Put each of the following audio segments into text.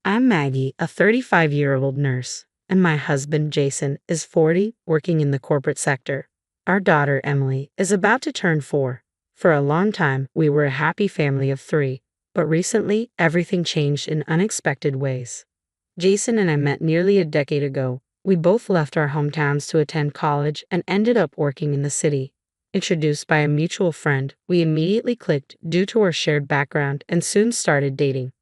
I'm Maggie, a 35-year-old nurse, and my husband Jason is 40, working in the corporate sector. Our daughter Emily is about to turn 4. For a long time, we were a happy family of 3, but recently, everything changed in unexpected ways. Jason and I met nearly a decade ago. We both left our hometowns to attend college and ended up working in the city. Introduced by a mutual friend, we immediately clicked due to our shared background and soon started dating.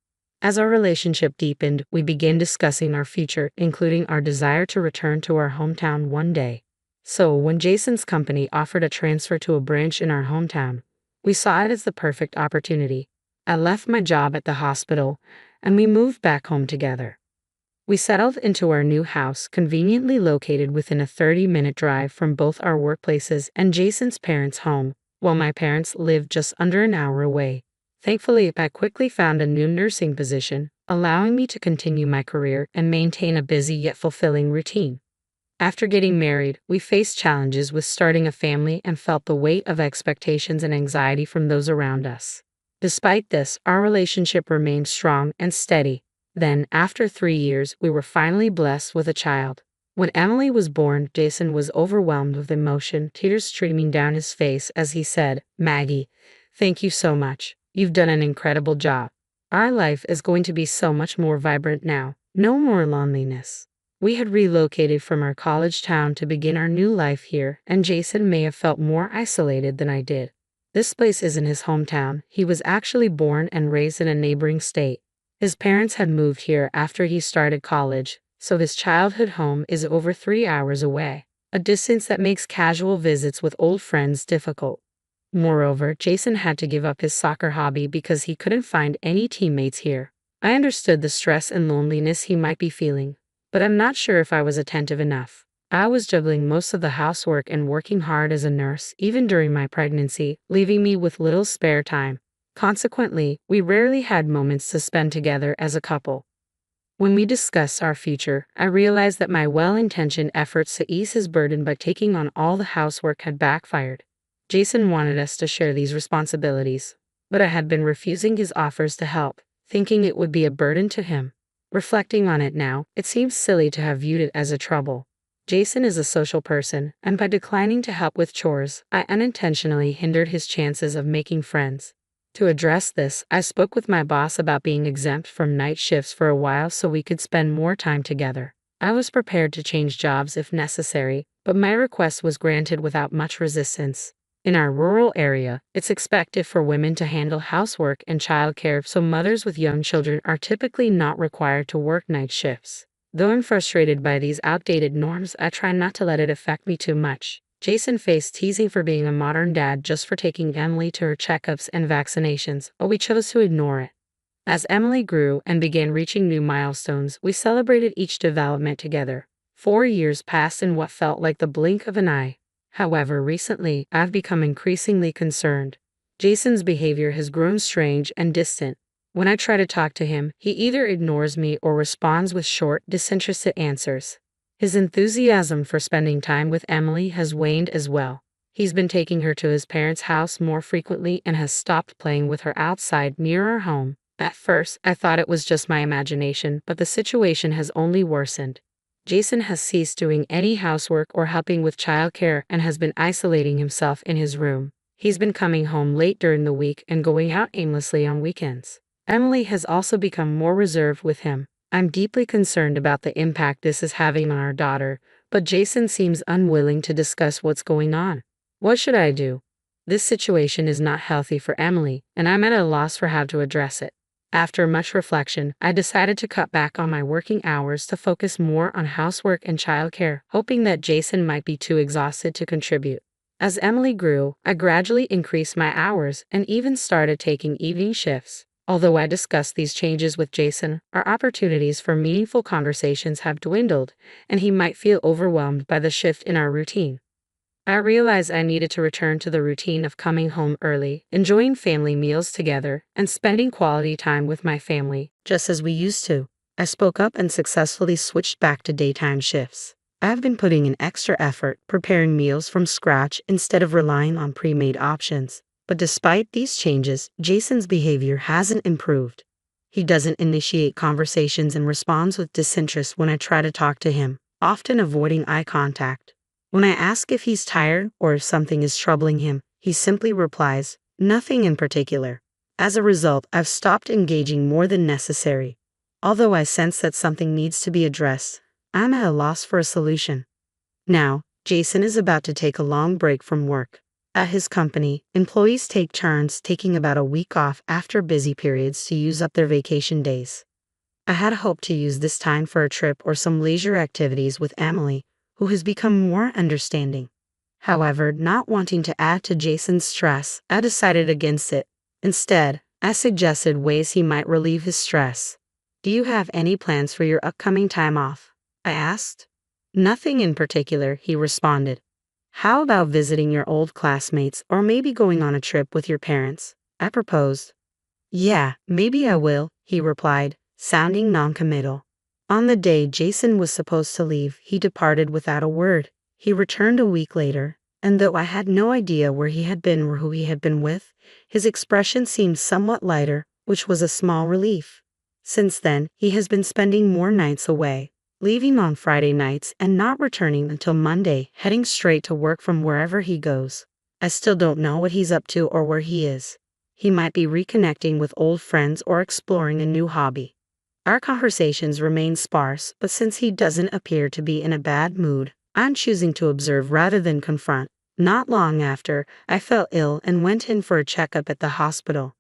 As our relationship deepened, we began discussing our future, including our desire to return to our hometown one day. So, when Jason's company offered a transfer to a branch in our hometown, we saw it as the perfect opportunity. I left my job at the hospital, and we moved back home together. We settled into our new house, conveniently located within a 30-minute drive from both our workplaces and Jason's parents' home, while my parents lived just under an hour away. Thankfully, I quickly found a new nursing position, allowing me to continue my career and maintain a busy yet fulfilling routine. After getting married, we faced challenges with starting a family and felt the weight of expectations and anxiety from those around us. Despite this, our relationship remained strong and steady. Then, after 3 years, we were finally blessed with a child. When Emily was born, Jason was overwhelmed with emotion, tears streaming down his face as he said, "Maggie, thank you so much. You've done an incredible job. Our life is going to be so much more vibrant now. No more loneliness." We had relocated from our college town to begin our new life here, and Jason may have felt more isolated than I did. This place isn't his hometown. He was actually born and raised in a neighboring state. His parents had moved here after he started college, so his childhood home is over 3 hours away, a distance that makes casual visits with old friends difficult. Moreover, Jason had to give up his soccer hobby because he couldn't find any teammates here. I understood the stress and loneliness he might be feeling, but I'm not sure if I was attentive enough. I was juggling most of the housework and working hard as a nurse, even during my pregnancy, leaving me with little spare time. Consequently, we rarely had moments to spend together as a couple. When we discussed our future, I realized that my well-intentioned efforts to ease his burden by taking on all the housework had backfired. Jason wanted us to share these responsibilities, but I had been refusing his offers to help, thinking it would be a burden to him. Reflecting on it now, it seems silly to have viewed it as a trouble. Jason is a social person, and by declining to help with chores, I unintentionally hindered his chances of making friends. To address this, I spoke with my boss about being exempt from night shifts for a while so we could spend more time together. I was prepared to change jobs if necessary, but my request was granted without much resistance. In our rural area, it's expected for women to handle housework and childcare, so mothers with young children are typically not required to work night shifts. Though I'm frustrated by these outdated norms, I try not to let it affect me too much. Jason faced teasing for being a modern dad just for taking Emily to her checkups and vaccinations, but we chose to ignore it. As Emily grew and began reaching new milestones, we celebrated each development together. 4 years passed in what felt like the blink of an eye. However, recently, I've become increasingly concerned. Jason's behavior has grown strange and distant. When I try to talk to him, he either ignores me or responds with short, disinterested answers. His enthusiasm for spending time with Emily has waned as well. He's been taking her to his parents' house more frequently and has stopped playing with her outside near our home. At first, I thought it was just my imagination, but the situation has only worsened. Jason has ceased doing any housework or helping with childcare and has been isolating himself in his room. He's been coming home late during the week and going out aimlessly on weekends. Emily has also become more reserved with him. I'm deeply concerned about the impact this is having on our daughter, but Jason seems unwilling to discuss what's going on. What should I do? This situation is not healthy for Emily, and I'm at a loss for how to address it. After much reflection, I decided to cut back on my working hours to focus more on housework and childcare, hoping that Jason might be too exhausted to contribute. As Emily grew, I gradually increased my hours and even started taking evening shifts. Although I discussed these changes with Jason, our opportunities for meaningful conversations have dwindled, and he might feel overwhelmed by the shift in our routine. I realized I needed to return to the routine of coming home early, enjoying family meals together, and spending quality time with my family, just as we used to. I spoke up and successfully switched back to daytime shifts. I've been putting in extra effort, preparing meals from scratch instead of relying on pre-made options. But despite these changes, Jason's behavior hasn't improved. He doesn't initiate conversations and responds with disinterest when I try to talk to him, often avoiding eye contact. When I ask if he's tired or if something is troubling him, he simply replies, "Nothing in particular." As a result, I've stopped engaging more than necessary. Although I sense that something needs to be addressed, I'm at a loss for a solution. Now, Jason is about to take a long break from work. At his company, employees take turns taking about a week off after busy periods to use up their vacation days. I had hoped to use this time for a trip or some leisure activities with Emily, who has become more understanding. However, not wanting to add to Jason's stress, I decided against it. Instead, I suggested ways he might relieve his stress. "Do you have any plans for your upcoming time off?" I asked. "Nothing in particular," he responded. "How about visiting your old classmates or maybe going on a trip with your parents?" I proposed. "Yeah, maybe I will," he replied, sounding noncommittal. On the day Jason was supposed to leave, he departed without a word. He returned a week later, and though I had no idea where he had been or who he had been with, his expression seemed somewhat lighter, which was a small relief. Since then, he has been spending more nights away, leaving on Friday nights and not returning until Monday, heading straight to work from wherever he goes. I still don't know what he's up to or where he is. He might be reconnecting with old friends or exploring a new hobby. Our conversations remain sparse, but since he doesn't appear to be in a bad mood, I'm choosing to observe rather than confront. Not long after, I fell ill and went in for a checkup at the hospital.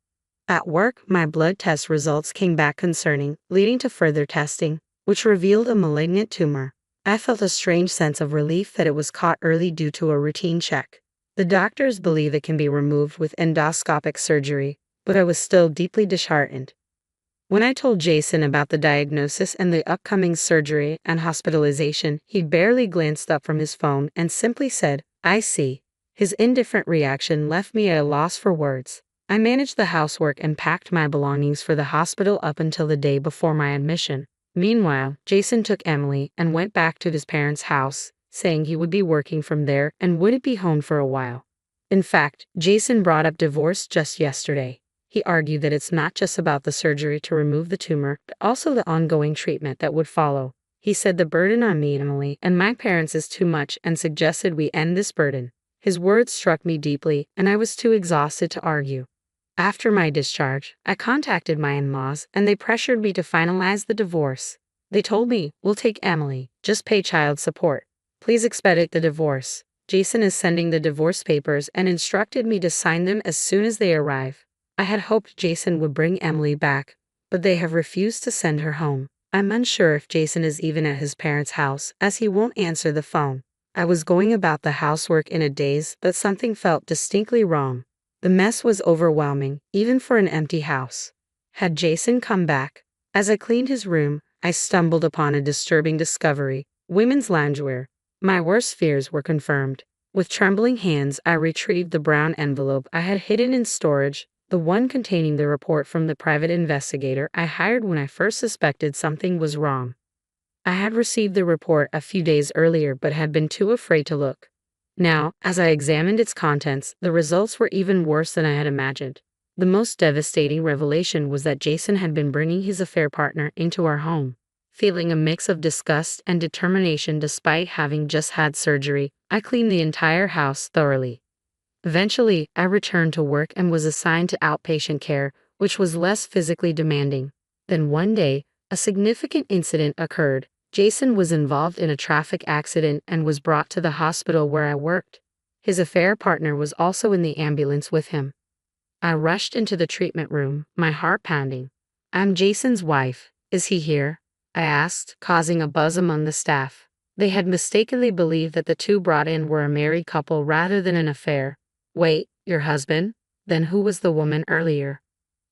At work, my blood test results came back concerning, leading to further testing, which revealed a malignant tumor. I felt a strange sense of relief that it was caught early due to a routine check. The doctors believe it can be removed with endoscopic surgery, but I was still deeply disheartened. When I told Jason about the diagnosis and the upcoming surgery and hospitalization, he barely glanced up from his phone and simply said, "I see." His indifferent reaction left me at a loss for words. I managed the housework and packed my belongings for the hospital up until the day before my admission. Meanwhile, Jason took Emily and went back to his parents' house, saying he would be working from there and wouldn't be home for a while. In fact, Jason brought up divorce just yesterday. He argued that it's not just about the surgery to remove the tumor, but also the ongoing treatment that would follow. He said the burden on me, Emily, and my parents is too much and suggested we end this burden. His words struck me deeply, and I was too exhausted to argue. After my discharge, I contacted my in-laws, and they pressured me to finalize the divorce. They told me, "We'll take Emily, just pay child support. Please expedite the divorce. Jason is sending the divorce papers and instructed me to sign them as soon as they arrive." I had hoped Jason would bring Emily back, but they have refused to send her home. I'm unsure if Jason is even at his parents' house, as he won't answer the phone. I was going about the housework in a daze, but something felt distinctly wrong. The mess was overwhelming, even for an empty house. Had Jason come back? As I cleaned his room, I stumbled upon a disturbing discovery: women's loungewear. My worst fears were confirmed. With trembling hands, I retrieved the brown envelope I had hidden in storage, the one containing the report from the private investigator I hired when I first suspected something was wrong. I had received the report a few days earlier but had been too afraid to look. Now, as I examined its contents, the results were even worse than I had imagined. The most devastating revelation was that Jason had been bringing his affair partner into our home. Feeling a mix of disgust and determination despite having just had surgery, I cleaned the entire house thoroughly. Eventually, I returned to work and was assigned to outpatient care, which was less physically demanding. Then one day, a significant incident occurred. Jason was involved in a traffic accident and was brought to the hospital where I worked. His affair partner was also in the ambulance with him. I rushed into the treatment room, my heart pounding. "I'm Jason's wife. Is he here?" I asked, causing a buzz among the staff. They had mistakenly believed that the two brought in were a married couple rather than an affair. "Wait, your husband? Then who was the woman earlier?"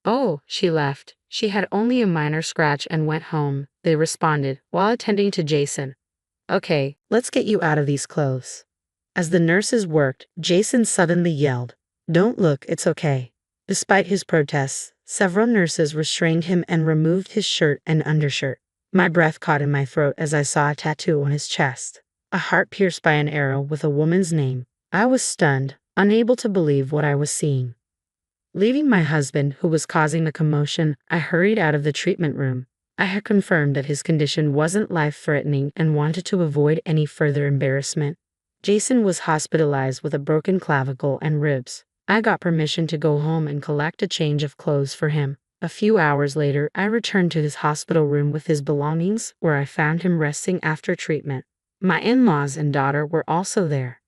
"Oh, she left. She had only a minor scratch and went home," they responded, while attending to Jason. "Okay, let's get you out of these clothes." As the nurses worked, Jason suddenly yelled, "Don't look, it's okay." Despite his protests, several nurses restrained him and removed his shirt and undershirt. My breath caught in my throat as I saw a tattoo on his chest, a heart pierced by an arrow with a woman's name. I was stunned, unable to believe what I was seeing. Leaving my husband, who was causing the commotion, I hurried out of the treatment room. I had confirmed that his condition wasn't life-threatening and wanted to avoid any further embarrassment. Jason was hospitalized with a broken clavicle and ribs. I got permission to go home and collect a change of clothes for him. A few hours later, I returned to his hospital room with his belongings, where I found him resting after treatment. My in-laws and daughter were also there.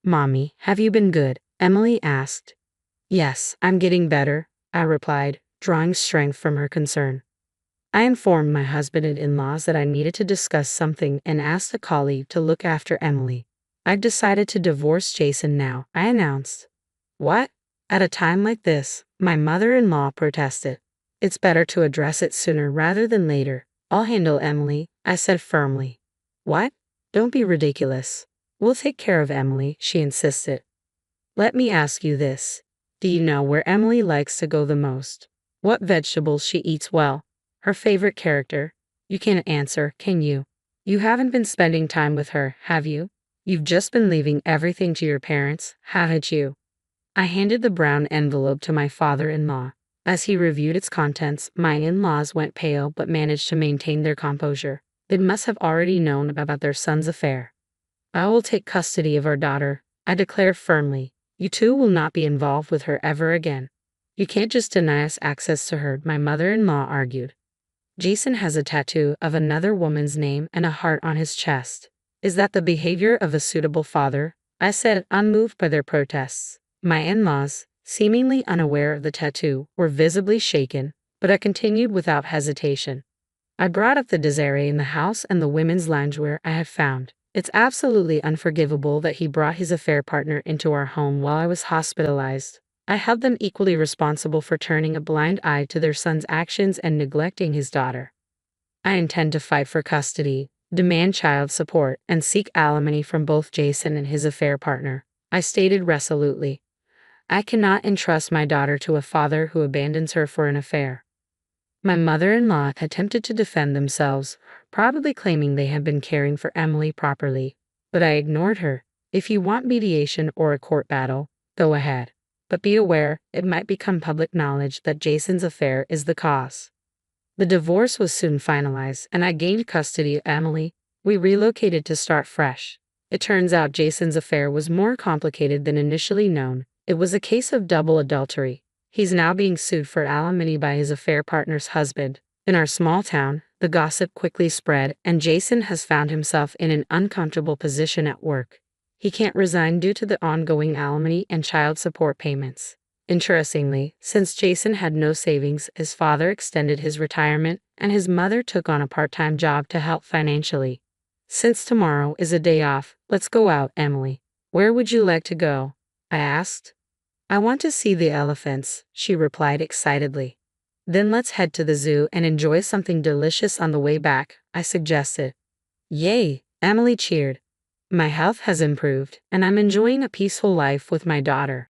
"Mommy, have you been good?" Emily asked. "Yes, I'm getting better," I replied, drawing strength from her concern. I informed my husband and in-laws that I needed to discuss something and asked a colleague to look after Emily. "I've decided to divorce Jason now," I announced. "What?" At a time like this, my mother-in-law protested. "It's better to address it sooner rather than later. I'll handle Emily," I said firmly. "What? Don't be ridiculous. We'll take care of Emily," she insisted. "Let me ask you this. Do you know where Emily likes to go the most? What vegetables she eats well? Her favorite character? You can't answer, can you? You haven't been spending time with her, have you? You've just been leaving everything to your parents, haven't you?" I handed the brown envelope to my father-in-law. As he reviewed its contents, my in-laws went pale but managed to maintain their composure. They must have already known about their son's affair. "I will take custody of our daughter," I declared firmly. "You two will not be involved with her ever again." "You can't just deny us access to her," my mother-in-law argued. "Jason has a tattoo of another woman's name and a heart on his chest. Is that the behavior of a suitable father?" I said, unmoved by their protests. My in-laws, seemingly unaware of the tattoo, were visibly shaken, but I continued without hesitation. I brought up the disarray in the house and the women's loungewear I had found. It's absolutely unforgivable that he brought his affair partner into our home while I was hospitalized. I held them equally responsible for turning a blind eye to their son's actions and neglecting his daughter. I intend to fight for custody, demand child support, and seek alimony from both Jason and his affair partner, I stated resolutely. I cannot entrust my daughter to a father who abandons her for an affair. My mother-in-law attempted to defend themselves, probably claiming they had been caring for Emily properly, but I ignored her. "If you want mediation or a court battle, go ahead. But be aware, it might become public knowledge that Jason's affair is the cause." The divorce was soon finalized, and I gained custody of Emily. We relocated to start fresh. It turns out Jason's affair was more complicated than initially known. It was a case of double adultery. He's now being sued for alimony by his affair partner's husband. In our small town, the gossip quickly spread, and Jason has found himself in an uncomfortable position at work. He can't resign due to the ongoing alimony and child support payments. Interestingly, since Jason had no savings, his father extended his retirement, and his mother took on a part-time job to help financially. "Since tomorrow is a day off, let's go out, Emily. Where would you like to go?" I asked. "I want to see the elephants," she replied excitedly. "Then let's head to the zoo and enjoy something delicious on the way back," I suggested. "Yay!" Emily cheered. "My health has improved, and I'm enjoying a peaceful life with my daughter."